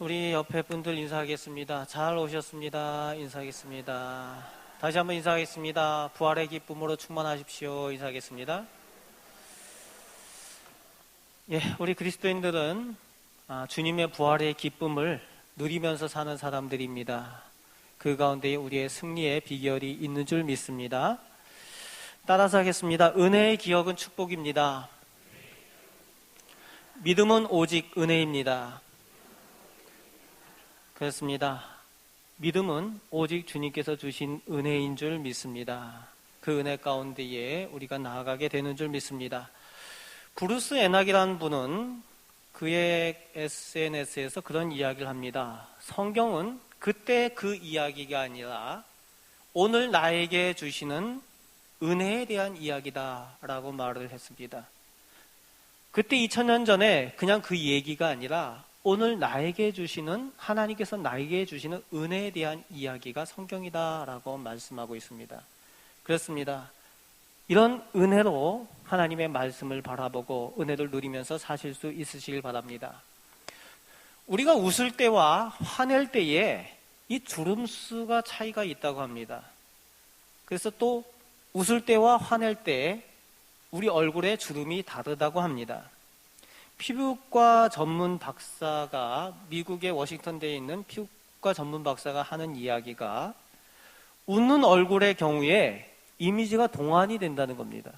우리 옆에 분들 인사하겠습니다. 잘 오셨습니다. 인사하겠습니다. 다시 한번 인사하겠습니다. 부활의 기쁨으로 충만하십시오. 인사하겠습니다. 우리 그리스도인들은 주님의 부활의 기쁨을 누리면서 사는 사람들입니다. 그 가운데 우리의 승리의 비결이 있는 줄 믿습니다. 따라서 하겠습니다. 은혜의 기억은 축복입니다. 믿음은 오직 은혜입니다. 그렇습니다. 믿음은 오직 주님께서 주신 은혜인 줄 믿습니다. 그 은혜 가운데에 우리가 나아가게 되는 줄 믿습니다. 브루스 에낙이라는 분은 그의 SNS에서 그런 이야기를 합니다. 성경은 그때 그 이야기가 아니라 오늘 나에게 주시는 은혜에 대한 이야기다 라고 말을 했습니다. 그때 2000년 전에 그냥 그 얘기가 아니라 오늘 나에게 주시는, 하나님께서 나에게 주시는 은혜에 대한 이야기가 성경이다라고 말씀하고 있습니다. 그렇습니다. 이런 은혜로 하나님의 말씀을 바라보고 은혜를 누리면서 사실 수 있으시길 바랍니다. 우리가 웃을 때와 화낼 때에 이 주름수가 차이가 있다고 합니다. 그래서 또 웃을 때와 화낼 때 우리 얼굴의 주름이 다르다고 합니다. 피부과 전문 박사가, 미국의 워싱턴대에 있는 피부과 전문 박사가 하는 이야기가 웃는 얼굴의 경우에 이미지가 동안이 된다는 겁니다.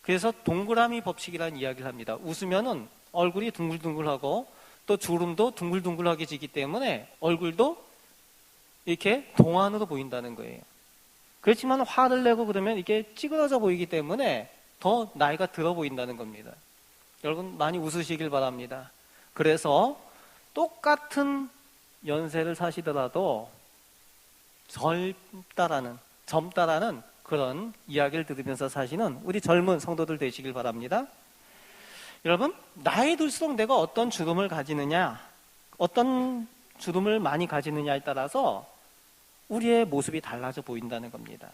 그래서 동그라미 법칙이라는 이야기를 합니다. 웃으면은 얼굴이 둥글둥글하고 또 주름도 둥글둥글하게 지기 때문에 얼굴도 이렇게 동안으로 보인다는 거예요. 그렇지만 화를 내고 그러면 이게 찌그러져 보이기 때문에 더 나이가 들어 보인다는 겁니다. 여러분 많이 웃으시길 바랍니다. 그래서 똑같은 연세를 사시더라도 젊다라는 그런 이야기를 들으면서 사시는 우리 젊은 성도들 되시길 바랍니다. 여러분, 나이 들수록 내가 어떤 주름을 가지느냐, 어떤 주름을 많이 가지느냐에 따라서 우리의 모습이 달라져 보인다는 겁니다.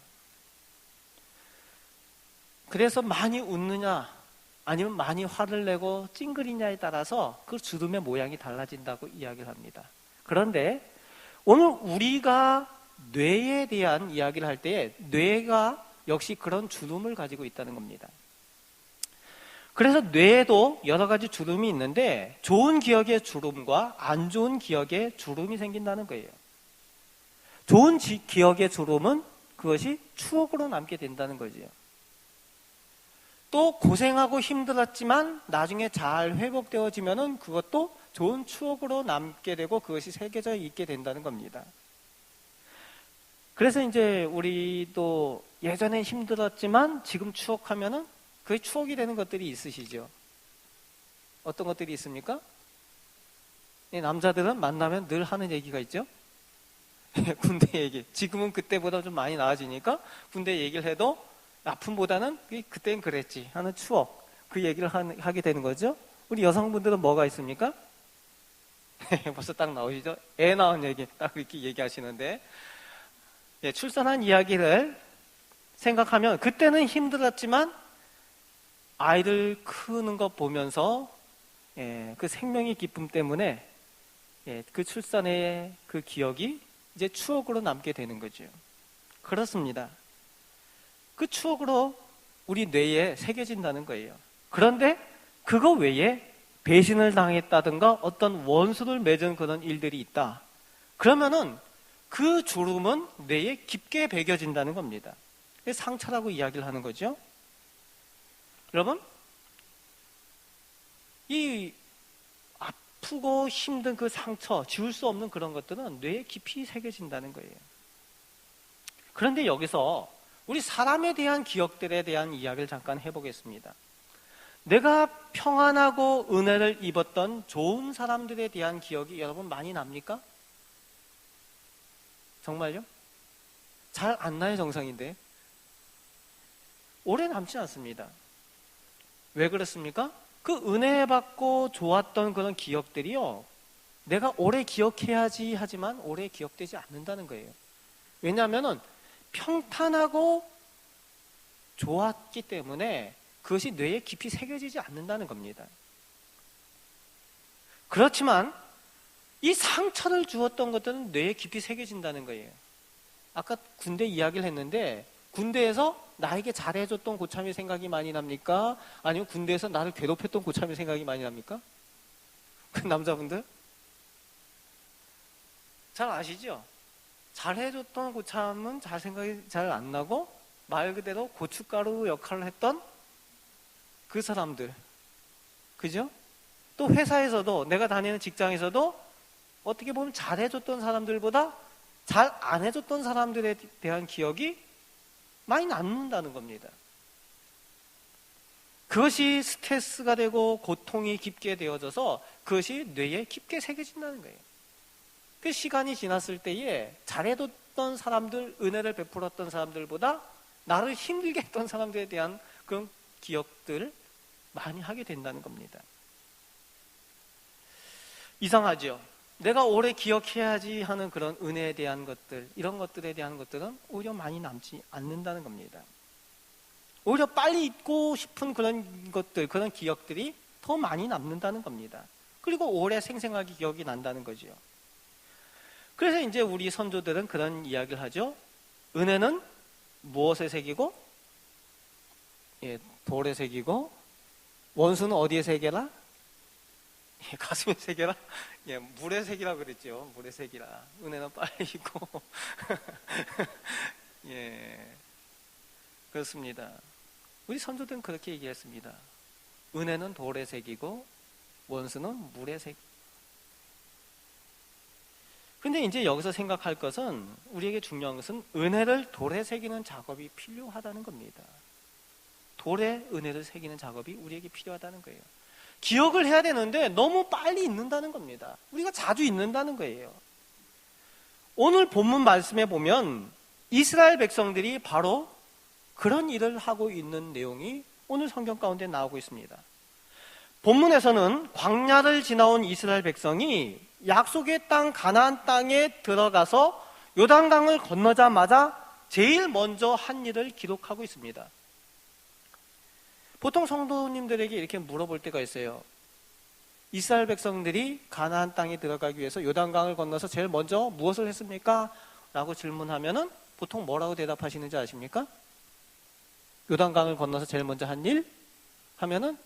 그래서 많이 웃느냐 아니면 많이 화를 내고 찡그리냐에 따라서 그 주름의 모양이 달라진다고 이야기를 합니다. 그런데 오늘 우리가 뇌에 대한 이야기를 할 때 뇌가 역시 그런 주름을 가지고 있다는 겁니다. 그래서 뇌에도 여러 가지 주름이 있는데 좋은 기억의 주름과 안 좋은 기억의 주름이 생긴다는 거예요. 좋은 기억의 주름은 그것이 추억으로 남게 된다는 거죠. 또 고생하고 힘들었지만 나중에 잘 회복되어지면은 그것도 좋은 추억으로 남게 되고 그것이 새겨져 있게 된다는 겁니다. 그래서 이제 우리도 예전에 힘들었지만 지금 추억하면은 그게 추억이 되는 것들이 있으시죠? 어떤 것들이 있습니까? 남자들은 만나면 늘 하는 얘기가 있죠? 군대 얘기. 지금은 그때보다 좀 많이 나아지니까 군대 얘기를 해도 아픔보다는 그땐 그랬지 하는 추억, 그 얘기를 하게 되는 거죠. 우리 여성분들은 뭐가 있습니까? 벌써 딱 나오시죠? 애 낳은 얘기 딱 이렇게 얘기하시는데, 출산한 이야기를 생각하면 그때는 힘들었지만 아이들 크는 거 보면서 그 생명의 기쁨 때문에 그 출산의 그 기억이 이제 추억으로 남게 되는 거죠. 그렇습니다. 그 추억으로 우리 뇌에 새겨진다는 거예요. 그런데 그거 외에 배신을 당했다든가 어떤 원수를 맺은 그런 일들이 있다. 그러면은 그 주름은 뇌에 깊게 배겨진다는 겁니다. 상처라고 이야기를 하는 거죠. 여러분, 이 아프고 힘든 그 상처, 지울 수 없는 그런 것들은 뇌에 깊이 새겨진다는 거예요. 그런데 여기서 우리 사람에 대한 기억들에 대한 이야기를 잠깐 해보겠습니다. 내가 평안하고 은혜를 입었던 좋은 사람들에 대한 기억이 여러분 많이 납니까? 정말요? 잘 안 나요, 정상인데. 오래 남지 않습니다. 왜 그렇습니까? 그 은혜 받고 좋았던 그런 기억들이요, 내가 오래 기억해야지 하지만 오래 기억되지 않는다는 거예요. 왜냐하면은 평탄하고 좋았기 때문에 그것이 뇌에 깊이 새겨지지 않는다는 겁니다. 그렇지만 이 상처를 주었던 것들은 뇌에 깊이 새겨진다는 거예요. 아까 군대 이야기를 했는데 군대에서 나에게 잘해줬던 고참이 생각이 많이 납니까? 아니면 군대에서 나를 괴롭혔던 고참이 생각이 많이 납니까? 그 남자분들? 잘 아시죠? 잘해줬던 고참은 잘 생각이 잘 안 나고 말 그대로 고춧가루 역할을 했던 그 사람들, 그죠? 또 회사에서도, 내가 다니는 직장에서도 어떻게 보면 잘해줬던 사람들보다 잘 안 해줬던 사람들에 대한 기억이 많이 남는다는 겁니다. 그것이 스트레스가 되고 고통이 깊게 되어져서 그것이 뇌에 깊게 새겨진다는 거예요. 그 시간이 지났을 때에 잘해줬던 사람들, 은혜를 베풀었던 사람들보다 나를 힘들게 했던 사람들에 대한 그런 기억들을 많이 하게 된다는 겁니다. 이상하죠? 내가 오래 기억해야지 하는 그런 은혜에 대한 것들, 이런 것들에 대한 것들은 오히려 많이 남지 않는다는 겁니다. 오히려 빨리 잊고 싶은 그런 것들, 그런 기억들이 더 많이 남는다는 겁니다. 그리고 오래 생생하게 기억이 난다는 거죠. 그래서 이제 우리 선조들은 그런 이야기를 하죠. 은혜는 무엇에 새기고? 돌에 새기고, 원수는 어디에 새겨라? 가슴에 새겨라? 물에 새기라 그랬죠. 물에 새기라. 은혜는 빨리 잊고. 그렇습니다. 우리 선조들은 그렇게 얘기했습니다. 은혜는 돌에 새기고 원수는 물에 새기고. 근데 이제 여기서 생각할 것은, 우리에게 중요한 것은 은혜를 돌에 새기는 작업이 필요하다는 겁니다. 돌에 은혜를 새기는 작업이 우리에게 필요하다는 거예요. 기억을 해야 되는데 너무 빨리 잊는다는 겁니다. 우리가 자주 잊는다는 거예요. 오늘 본문 말씀에 보면 이스라엘 백성들이 바로 그런 일을 하고 있는 내용이 오늘 성경 가운데 나오고 있습니다. 본문에서는 광야를 지나온 이스라엘 백성이 약속의 땅 가나안 땅에 들어가서 요단강을 건너자마자 제일 먼저 한 일을 기록하고 있습니다. 보통 성도님들에게 이렇게 물어볼 때가 있어요. 이스라엘 백성들이 가나안 땅에 들어가기 위해서 요단강을 건너서 제일 먼저 무엇을 했습니까? 라고 질문하면은 보통 뭐라고 대답하시는지 아십니까? 요단강을 건너서 제일 먼저 한 일 하면은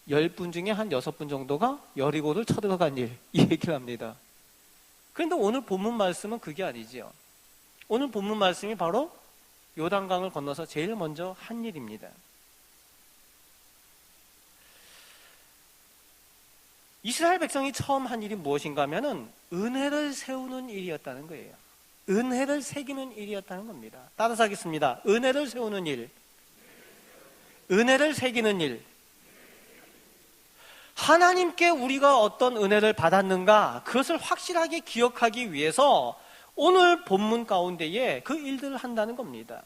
10분 중에 한 6분 정도가 여리고를 쳐들어간 일, 이 얘기를 합니다. 그런데 오늘 본문 말씀은 그게 아니지요. 오늘 본문 말씀이 바로 요단강을 건너서 제일 먼저 한 일입니다. 이스라엘 백성이 처음 한 일이 무엇인가 하면은 은혜를 세우는 일이었다는 거예요. 은혜를 새기는 일이었다는 겁니다. 따라서 하겠습니다. 은혜를 세우는 일, 은혜를 새기는 일. 하나님께 우리가 어떤 은혜를 받았는가, 그것을 확실하게 기억하기 위해서 오늘 본문 가운데에 그 일들을 한다는 겁니다.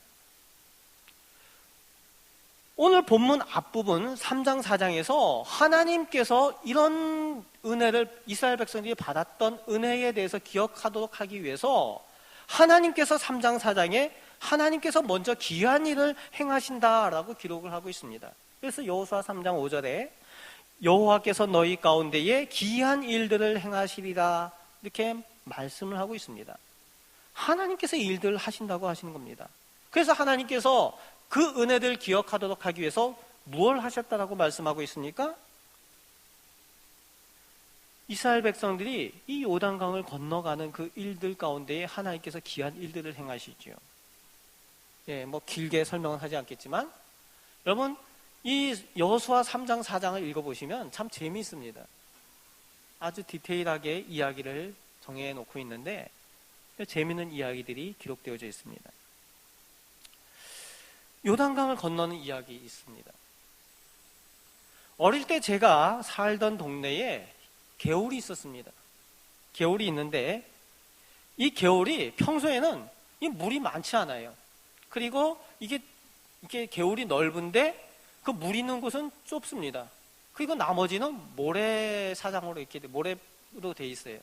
오늘 본문 앞부분 3장 4장에서 하나님께서 이런 은혜를 이스라엘 백성들이 받았던 은혜에 대해서 기억하도록 하기 위해서 하나님께서 3장 4장에 하나님께서 먼저 기이한 일을 행하신다라고 기록을 하고 있습니다. 그래서 여호수아 3장 5절에 여호와께서 너희 가운데에 기이한 일들을 행하시리라, 이렇게 말씀을 하고 있습니다. 하나님께서 일들을 하신다고 하시는 겁니다. 그래서 하나님께서 그 은혜를 기억하도록 하기 위해서 무엇을 하셨다라고 말씀하고 있습니까? 이스라엘 백성들이 이 요단강을 건너가는 그 일들 가운데에 하나님께서 기이한 일들을 행하시죠. 뭐 길게 설명은 하지 않겠지만, 여러분 이 여호수아 3장 4장을 읽어보시면 참 재미있습니다. 아주 디테일하게 이야기를 정해놓고 있는데 재미있는 이야기들이 기록되어져 있습니다. 요단강을 건너는 이야기 있습니다. 어릴 때 제가 살던 동네에 개울이 있었습니다. 개울이 있는데 이 개울이 평소에는 이 물이 많지 않아요. 그리고 이게 개울이 넓은데 그 물 있는 곳은 좁습니다. 그리고 나머지는 모래사장으로 이렇게 모래로 돼 있어요.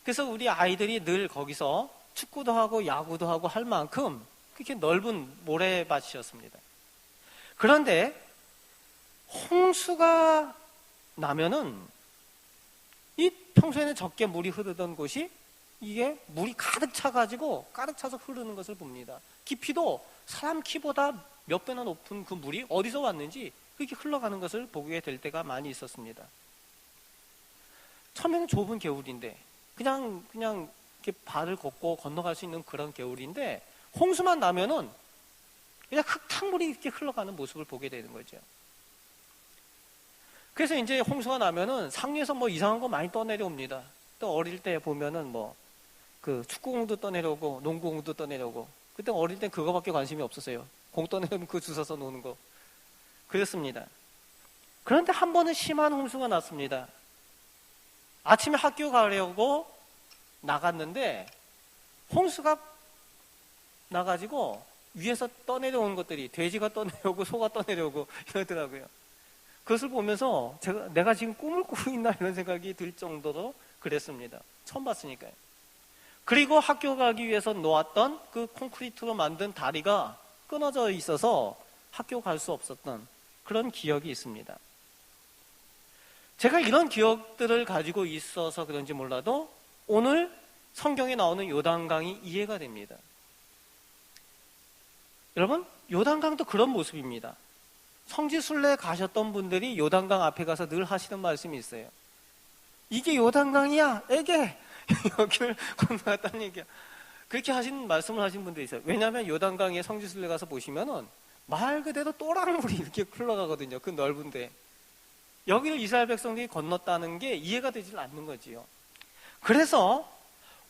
그래서 우리 아이들이 늘 거기서 축구도 하고 야구도 하고 할 만큼 그렇게 넓은 모래밭이었습니다. 그런데 홍수가 나면은 이 평소에는 적게 물이 흐르던 곳이 이게 물이 가득 차가지고 가득 차서 흐르는 것을 봅니다. 깊이도 사람 키보다 몇 배나 높은 그 물이 어디서 왔는지 그렇게 흘러가는 것을 보게 될 때가 많이 있었습니다. 처음에는 좁은 개울인데 그냥 이렇게 발을 걷고 건너갈 수 있는 그런 개울인데 홍수만 나면은 그냥 흙탕물이 이렇게 흘러가는 모습을 보게 되는 거죠. 그래서 이제 홍수가 나면은 상류에서 뭐 이상한 거 많이 떠내려옵니다. 또 어릴 때 보면은 뭐 그 축구공도 떠내려오고 농구공도 떠내려오고, 그때 어릴 땐 그거밖에 관심이 없었어요. 공 떠내려오면 그거 주워서 노는 거. 그랬습니다. 그런데 한 번은 심한 홍수가 났습니다. 아침에 학교 가려고 나갔는데 홍수가 나가지고 위에서 떠내려오는 것들이 돼지가 떠내려오고 소가 떠내려오고 이러더라고요. 그것을 보면서 내가 지금 꿈을 꾸고 있나 이런 생각이 들 정도로 그랬습니다. 처음 봤으니까요. 그리고 학교 가기 위해서 놓았던 그 콘크리트로 만든 다리가 끊어져 있어서 학교 갈 수 없었던 그런 기억이 있습니다. 제가 이런 기억들을 가지고 있어서 그런지 몰라도 오늘 성경에 나오는 요단강이 이해가 됩니다. 여러분, 요단강도 그런 모습입니다. 성지순례 가셨던 분들이 요단강 앞에 가서 늘 하시는 말씀이 있어요. 이게 요단강이야, 애게 여기를 건너갔다는 얘기야. 그렇게 말씀을 하신 분들이 있어요. 왜냐하면 요단강에 성지순례 가서 보시면은 말 그대로 또랑물이 이렇게 흘러가거든요. 그 넓은데 여기를 이스라엘 백성들이 건넜다는 게 이해가 되질 않는 거지요. 그래서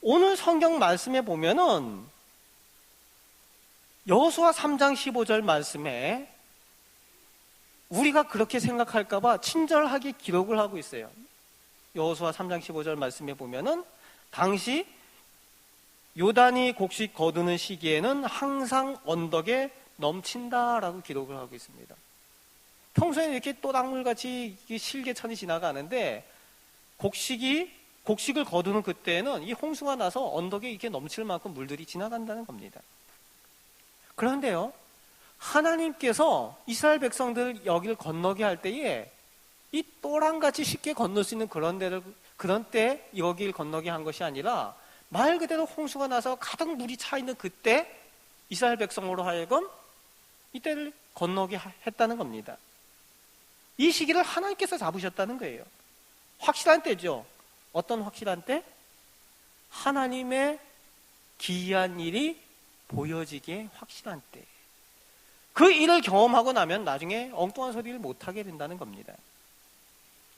오늘 성경 말씀에 보면은 여호수아 3장 15절 말씀에 우리가 그렇게 생각할까봐 친절하게 기록을 하고 있어요. 여호수아 3장 15절 말씀에 보면은 당시 요단이 곡식 거두는 시기에는 항상 언덕에 넘친다라고 기록을 하고 있습니다. 평소에는 이렇게 또랑물같이 실개천이 지나가는데 곡식을 거두는 그때는 이 홍수가 나서 언덕에 이렇게 넘칠 만큼 물들이 지나간다는 겁니다. 그런데요, 하나님께서 이스라엘 백성들 여기를 건너게 할 때에 이 또랑같이 쉽게 건널 수 있는 그런 때 여기를 건너게 한 것이 아니라 말 그대로 홍수가 나서 가득 물이 차 있는 그때 이스라엘 백성으로 하여금 이때를 건너게 했다는 겁니다. 이 시기를 하나님께서 잡으셨다는 거예요. 확실한 때죠. 어떤 확실한 때? 하나님의 기이한 일이 보여지기에 확실한 때. 그 일을 경험하고 나면 나중에 엉뚱한 소리를 못하게 된다는 겁니다.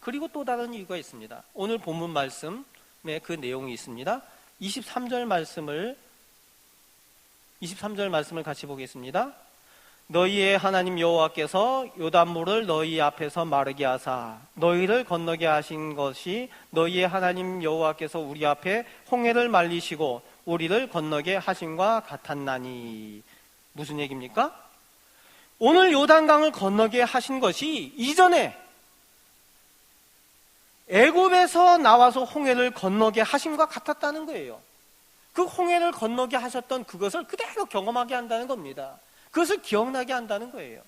그리고 또 다른 이유가 있습니다. 오늘 본문 말씀에 그 내용이 있습니다. 23절 말씀을 같이 보겠습니다. 너희의 하나님 여호와께서 요단물을 너희 앞에서 마르게 하사 너희를 건너게 하신 것이 너희의 하나님 여호와께서 우리 앞에 홍해를 말리시고 우리를 건너게 하심과 같았나니. 무슨 얘기입니까? 오늘 요단강을 건너게 하신 것이 이전에 애굽에서 나와서 홍해를 건너게 하심과 같았다는 거예요. 그 홍해를 건너게 하셨던 그것을 그대로 경험하게 한다는 겁니다. 그것을 기억나게 한다는 거예요.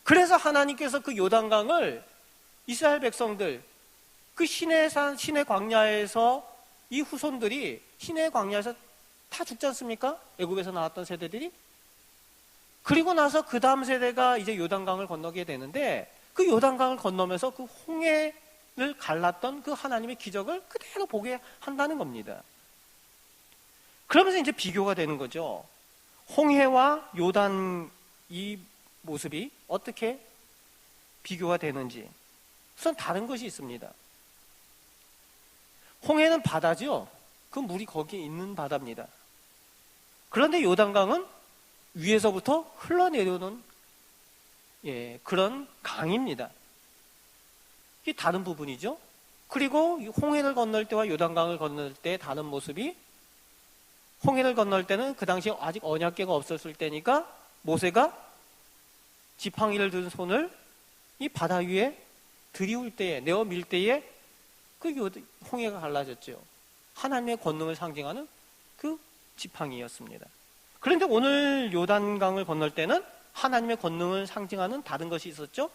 그래서 하나님께서 그 요단강을 이스라엘 백성들, 그 시내 광야에서 이 후손들이 시내 광야에서 다 죽지 않습니까? 애굽에서 나왔던 세대들이. 그리고 나서 그 다음 세대가 이제 요단강을 건너게 되는데 그 요단강을 건너면서 그 홍해를 갈랐던 그 하나님의 기적을 그대로 보게 한다는 겁니다. 그러면서 이제 비교가 되는 거죠. 홍해와 요단 이 모습이 어떻게 비교가 되는지. 우선 다른 것이 있습니다. 홍해는 바다죠. 그 물이 거기에 있는 바다입니다. 그런데 요단강은 위에서부터 흘러내려오는 그런 강입니다. 이게 다른 부분이죠. 그리고 홍해를 건널 때와 요단강을 건널 때의 다른 모습이, 홍해를 건널 때는 그 당시에 아직 언약궤가 없었을 때니까 모세가 지팡이를 든 손을 이 바다 위에 들이울 때에, 내어 밀 때에 그 홍해가 갈라졌죠. 하나님의 권능을 상징하는 그 지팡이였습니다. 그런데 오늘 요단강을 건널 때는 하나님의 권능을 상징하는 다른 것이 있었죠.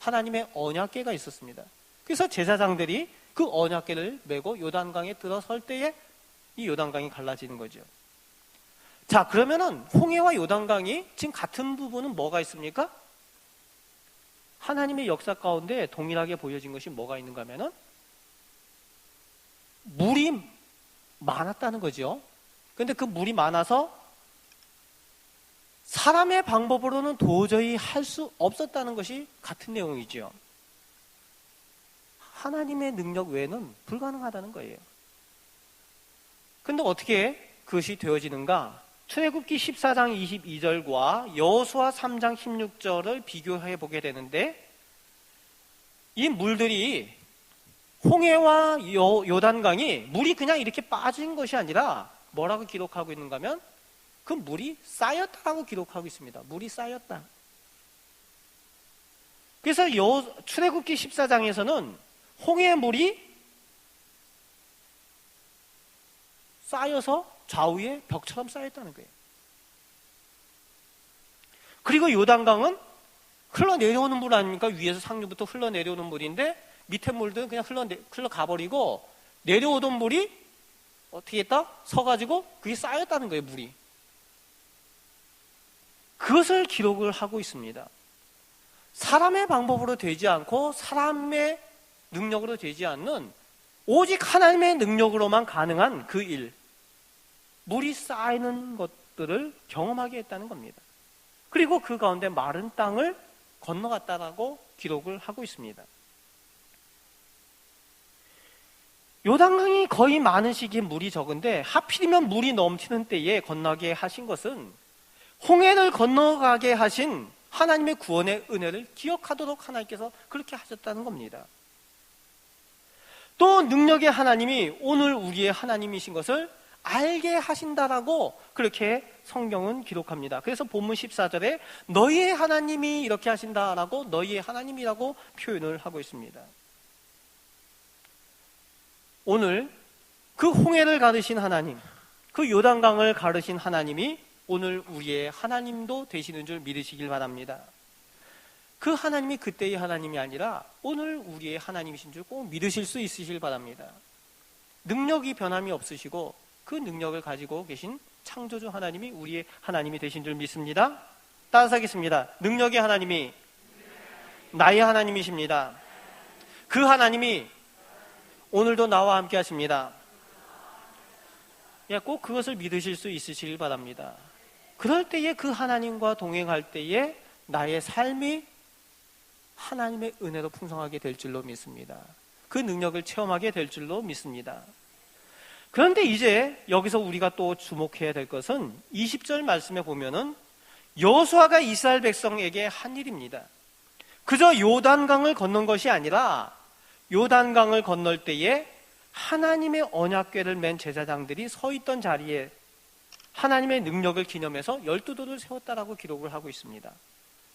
하나님의 언약궤가 있었습니다. 그래서 제사장들이 그 언약궤를 메고 요단강에 들어설 때에 이 요단강이 갈라지는 거죠. 자, 그러면은 홍해와 요단강이 지금 같은 부분은 뭐가 있습니까? 하나님의 역사 가운데 동일하게 보여진 것이 뭐가 있는가 하면은 물이 많았다는 거죠. 그런데 그 물이 많아서 사람의 방법으로는 도저히 할 수 없었다는 것이 같은 내용이죠. 하나님의 능력 외에는 불가능하다는 거예요. 그런데 어떻게 그것이 되어지는가? 출애굽기 14장 22절과 여호수아 3장 16절을 비교해 보게 되는데, 이 물들이 홍해와 요단강이 물이 그냥 이렇게 빠진 것이 아니라 뭐라고 기록하고 있는가 하면 그 물이 쌓였다라고 기록하고 있습니다. 물이 쌓였다. 그래서 출애굽기 14장에서는 홍해의 물이 쌓여서 좌우에 벽처럼 쌓였다는 거예요. 그리고 요단강은 흘러내려오는 물 아닙니까? 위에서 상류부터 흘러내려오는 물인데 밑에 물들은 그냥 흘러가버리고 내려오던 물이 어떻게 했다? 서가지고 그게 쌓였다는 거예요, 물이. 그것을 기록을 하고 있습니다. 사람의 방법으로 되지 않고 사람의 능력으로 되지 않는 오직 하나님의 능력으로만 가능한 그 일, 물이 쌓이는 것들을 경험하게 했다는 겁니다. 그리고 그 가운데 마른 땅을 건너갔다라고 기록을 하고 있습니다. 요단강이 거의 많은 시기에 물이 적은데 하필이면 물이 넘치는 때에 건너게 하신 것은 홍해를 건너가게 하신 하나님의 구원의 은혜를 기억하도록 하나님께서 그렇게 하셨다는 겁니다. 또 능력의 하나님이 오늘 우리의 하나님이신 것을 알게 하신다라고 그렇게 성경은 기록합니다. 그래서 본문 14절에 너희의 하나님이 이렇게 하신다라고 너희의 하나님이라고 표현을 하고 있습니다. 오늘 그 홍해를 가르신 하나님, 그 요단강을 가르신 하나님이 오늘 우리의 하나님도 되시는 줄 믿으시길 바랍니다. 그 하나님이 그때의 하나님이 아니라 오늘 우리의 하나님이신 줄 꼭 믿으실 수 있으실 바랍니다. 능력이 변함이 없으시고 그 능력을 가지고 계신 창조주 하나님이 우리의 하나님이 되신 줄 믿습니다. 따라서 하겠습니다. 능력의 하나님이 나의 하나님이십니다. 그 하나님이 오늘도 나와 함께 하십니다. 꼭 그것을 믿으실 수 있으시길 바랍니다. 그럴 때에 그 하나님과 동행할 때에 나의 삶이 하나님의 은혜로 풍성하게 될 줄로 믿습니다. 그 능력을 체험하게 될 줄로 믿습니다. 그런데 이제 여기서 우리가 또 주목해야 될 것은 20절 말씀에 보면은 여호수아가 이스라엘 백성에게 한 일입니다. 그저 요단강을 건넌 것이 아니라 요단강을 건널 때에 하나님의 언약궤를 맨 제사장들이 서 있던 자리에 하나님의 능력을 기념해서 12돌을 세웠다라고 기록을 하고 있습니다.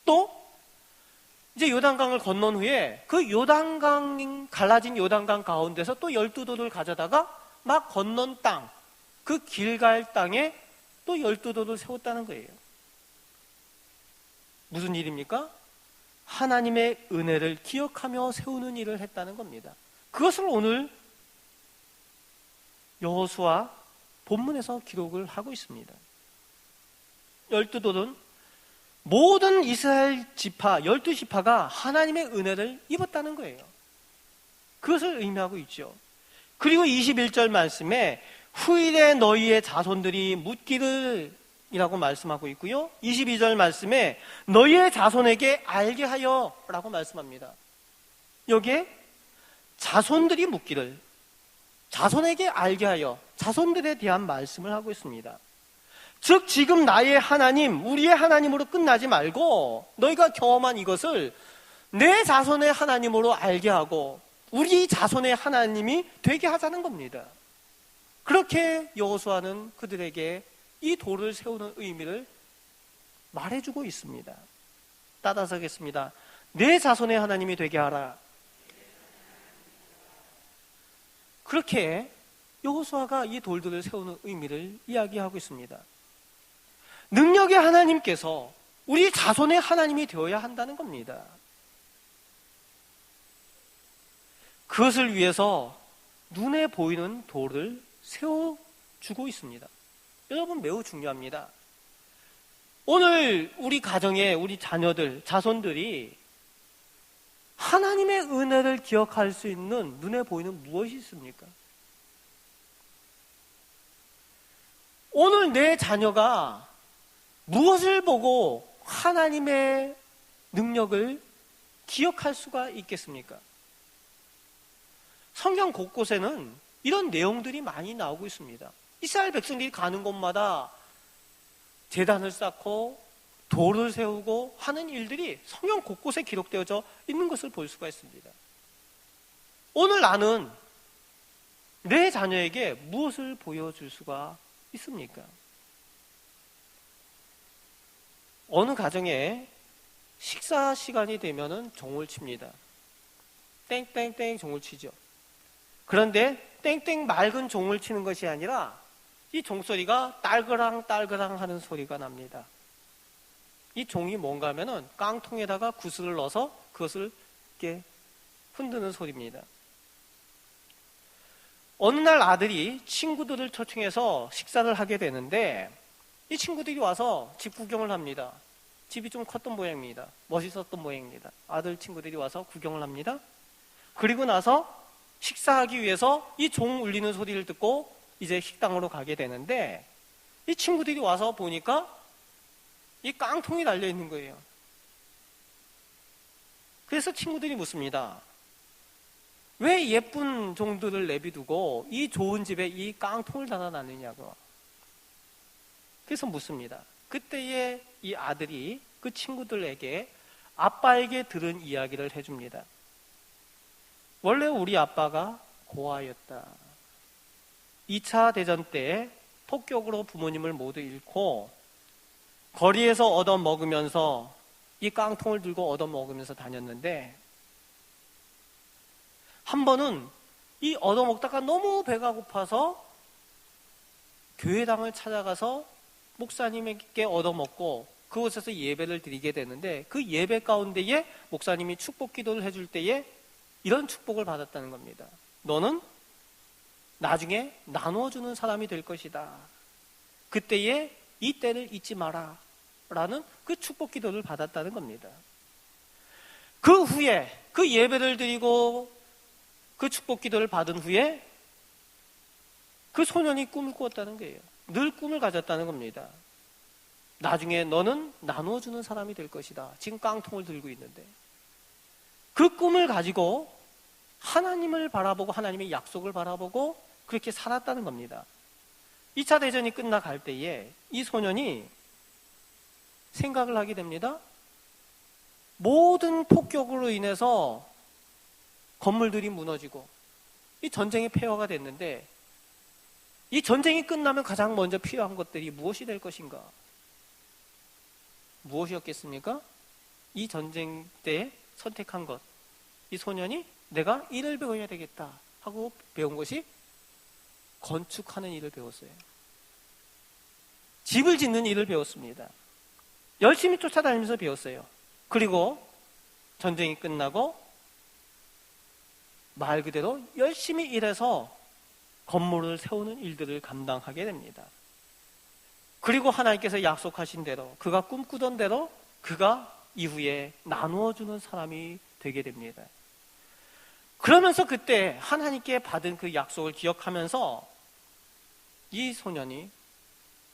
또 이제 요단강을 건넌 후에 그 갈라진 요단강 가운데서 또 12돌을 가져다가 막 건넌 땅, 그 길갈 땅에 또 12돌을 세웠다는 거예요. 무슨 일입니까? 하나님의 은혜를 기억하며 세우는 일을 했다는 겁니다. 그것을 오늘 여호수아 본문에서 기록을 하고 있습니다. 12돌은 모든 이스라엘 지파 12지파가 하나님의 은혜를 입었다는 거예요. 그것을 의미하고 있죠. 그리고 21절 말씀에 후일에 너희의 자손들이 묻기를 이라고 말씀하고 있고요. 22절 말씀에 너희의 자손에게 알게 하여 라고 말씀합니다. 여기에 자손들이 묻기를, 자손에게 알게 하여, 자손들에 대한 말씀을 하고 있습니다. 즉 지금 나의 하나님, 우리의 하나님으로 끝나지 말고 너희가 경험한 이것을 내 자손의 하나님으로 알게 하고 우리 자손의 하나님이 되게 하자는 겁니다. 그렇게 여호수아는 그들에게 이 돌을 세우는 의미를 말해주고 있습니다. 따라서 하겠습니다. 내 자손의 하나님이 되게 하라. 그렇게 여호수아가 이 돌들을 세우는 의미를 이야기하고 있습니다. 능력의 하나님께서 우리 자손의 하나님이 되어야 한다는 겁니다. 그것을 위해서 눈에 보이는 돌을 세워주고 있습니다. 여러분, 매우 중요합니다. 오늘 우리 가정에 우리 자녀들, 자손들이 하나님의 은혜를 기억할 수 있는 눈에 보이는 무엇이 있습니까? 오늘 내 자녀가 무엇을 보고 하나님의 능력을 기억할 수가 있겠습니까? 성경 곳곳에는 이런 내용들이 많이 나오고 있습니다. 이스라엘 백성들이 가는 곳마다 제단을 쌓고 돌을 세우고 하는 일들이 성경 곳곳에 기록되어져 있는 것을 볼 수가 있습니다. 오늘 나는 내 자녀에게 무엇을 보여줄 수가 있습니까? 어느 가정에 식사 시간이 되면은 종을 칩니다. 땡땡땡 종을 치죠. 그런데 땡땡 맑은 종을 치는 것이 아니라 이 종소리가 딸그랑 딸그랑 하는 소리가 납니다. 이 종이 뭔가 하면은 깡통에다가 구슬을 넣어서 그것을 이렇게 흔드는 소리입니다. 어느 날 아들이 친구들을 초청해서 식사를 하게 되는데 이 친구들이 와서 집 구경을 합니다. 집이 좀 컸던 모양입니다. 멋있었던 모양입니다. 아들 친구들이 와서 구경을 합니다. 그리고 나서 식사하기 위해서 이 종 울리는 소리를 듣고 이제 식당으로 가게 되는데 이 친구들이 와서 보니까 이 깡통이 달려 있는 거예요. 그래서 친구들이 묻습니다. 왜 예쁜 종들을 내비두고 이 좋은 집에 이 깡통을 달아놨느냐고. 그래서 묻습니다. 그때에 이 아들이 그 친구들에게 아빠에게 들은 이야기를 해줍니다. 원래 우리 아빠가 고아였다. 2차 대전 때 폭격으로 부모님을 모두 잃고 거리에서 얻어먹으면서 이 깡통을 들고 얻어먹으면서 다녔는데 한 번은 이 얻어먹다가 너무 배가 고파서 교회당을 찾아가서 목사님에게 얻어먹고 그곳에서 예배를 드리게 되는데 그 예배 가운데에 목사님이 축복 기도를 해줄 때에 이런 축복을 받았다는 겁니다. 너는 나중에 나누어주는 사람이 될 것이다. 그때에 이 때를 잊지 마라 라는 그 축복 기도를 받았다는 겁니다. 그 후에 그 예배를 드리고 그 축복 기도를 받은 후에 그 소년이 꿈을 꾸었다는 거예요. 늘 꿈을 가졌다는 겁니다. 나중에 너는 나누어주는 사람이 될 것이다. 지금 깡통을 들고 있는데 그 꿈을 가지고 하나님을 바라보고 하나님의 약속을 바라보고 그렇게 살았다는 겁니다. 2차 대전이 끝나갈 때에 이 소년이 생각을 하게 됩니다. 모든 폭격으로 인해서 건물들이 무너지고 이 전쟁이 폐허가 됐는데 이 전쟁이 끝나면 가장 먼저 필요한 것들이 무엇이 될 것인가? 무엇이었겠습니까? 이 전쟁 때 선택한 것. 이 소년이 내가 일을 배워야 되겠다 하고 배운 것이 건축하는 일을 배웠어요. 집을 짓는 일을 배웠습니다. 열심히 쫓아다니면서 배웠어요. 그리고 전쟁이 끝나고 말 그대로 열심히 일해서 건물을 세우는 일들을 감당하게 됩니다. 그리고 하나님께서 약속하신 대로 그가 꿈꾸던 대로 그가 이후에 나누어주는 사람이 되게 됩니다. 그러면서 그때 하나님께 받은 그 약속을 기억하면서 이 소년이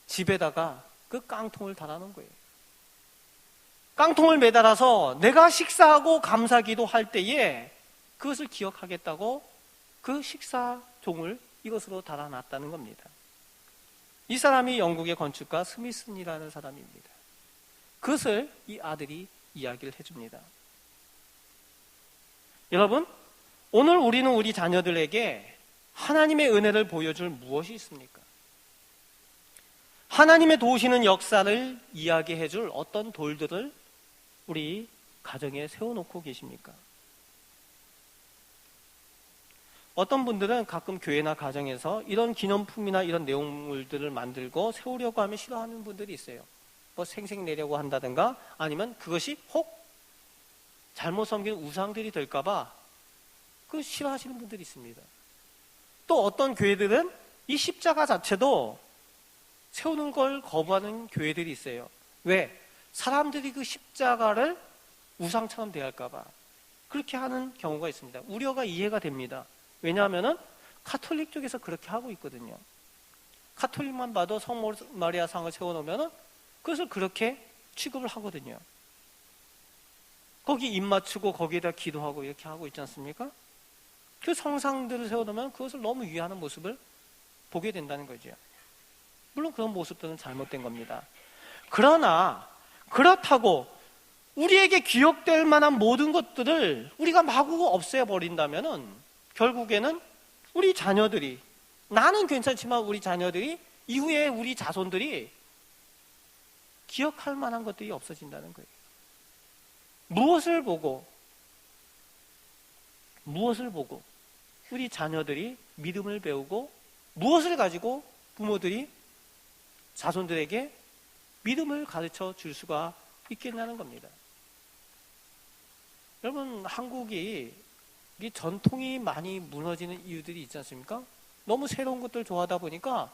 집에다가 그 깡통을 달아놓은 거예요. 깡통을 매달아서 내가 식사하고 감사기도 할 때에 그것을 기억하겠다고 그 식사 종을 이것으로 달아놨다는 겁니다. 이 사람이 영국의 건축가 스미슨이라는 사람입니다. 그것을 이 아들이 이야기를 해줍니다. 여러분, 오늘 우리는 우리 자녀들에게 하나님의 은혜를 보여줄 무엇이 있습니까? 하나님의 도우시는 역사를 이야기해줄 어떤 돌들을 우리 가정에 세워놓고 계십니까? 어떤 분들은 가끔 교회나 가정에서 이런 기념품이나 이런 내용물들을 만들고 세우려고 하면 싫어하는 분들이 있어요. 뭐 생색내려고 한다든가 아니면 그것이 혹 잘못 섬긴 우상들이 될까봐 그 싫어하시는 분들이 있습니다. 또 어떤 교회들은 이 십자가 자체도 세우는 걸 거부하는 교회들이 있어요. 왜? 사람들이 그 십자가를 우상처럼 대할까봐 그렇게 하는 경우가 있습니다. 우려가 이해가 됩니다. 왜냐하면 카톨릭 쪽에서 그렇게 하고 있거든요. 카톨릭만 봐도 성모 마리아 상을 세워놓으면 그것을 그렇게 취급을 하거든요. 거기 입 맞추고 거기에다 기도하고 이렇게 하고 있지 않습니까? 그 성상들을 세워놓으면 그것을 너무 위하는 모습을 보게 된다는 거죠. 물론 그런 모습들은 잘못된 겁니다. 그러나 그렇다고 우리에게 기억될 만한 모든 것들을 우리가 마구 없애버린다면 결국에는 우리 자녀들이, 나는 괜찮지만 우리 자녀들이, 이후에 우리 자손들이 기억할 만한 것들이 없어진다는 거예요. 무엇을 보고 우리 자녀들이 믿음을 배우고 무엇을 가지고 부모들이 자손들에게 믿음을 가르쳐 줄 수가 있겠냐는 겁니다. 여러분, 한국이 이 전통이 많이 무너지는 이유들이 있지 않습니까? 너무 새로운 것들 좋아하다 보니까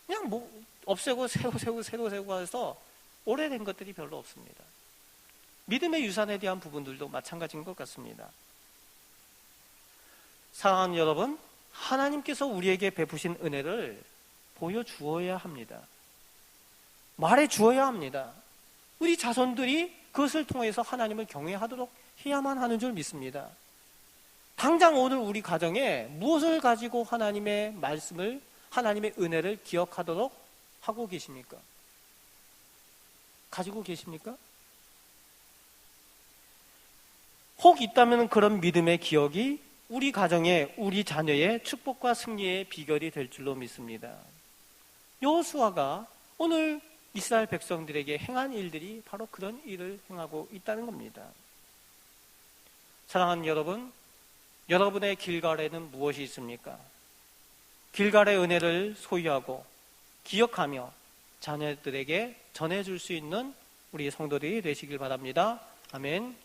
그냥 뭐 없애고 새로 세우고 해서 오래된 것들이 별로 없습니다. 믿음의 유산에 대한 부분들도 마찬가지인 것 같습니다. 사랑하는 여러분, 하나님께서 우리에게 베푸신 은혜를 보여주어야 합니다. 말해주어야 합니다. 우리 자손들이 그것을 통해서 하나님을 경외하도록 해야만 하는 줄 믿습니다. 당장 오늘 우리 가정에 무엇을 가지고 하나님의 말씀을, 하나님의 은혜를 기억하도록 하고 계십니까? 가지고 계십니까? 혹 있다면 그런 믿음의 기억이 우리 가정의, 우리 자녀의 축복과 승리의 비결이 될 줄로 믿습니다. 여호수아가 오늘 이스라엘 백성들에게 행한 일들이 바로 그런 일을 행하고 있다는 겁니다. 사랑하는 여러분, 여러분의 길갈에는 무엇이 있습니까? 길갈의 은혜를 소유하고 기억하며 자녀들에게 전해줄 수 있는 우리 성도들이 되시길 바랍니다. 아멘.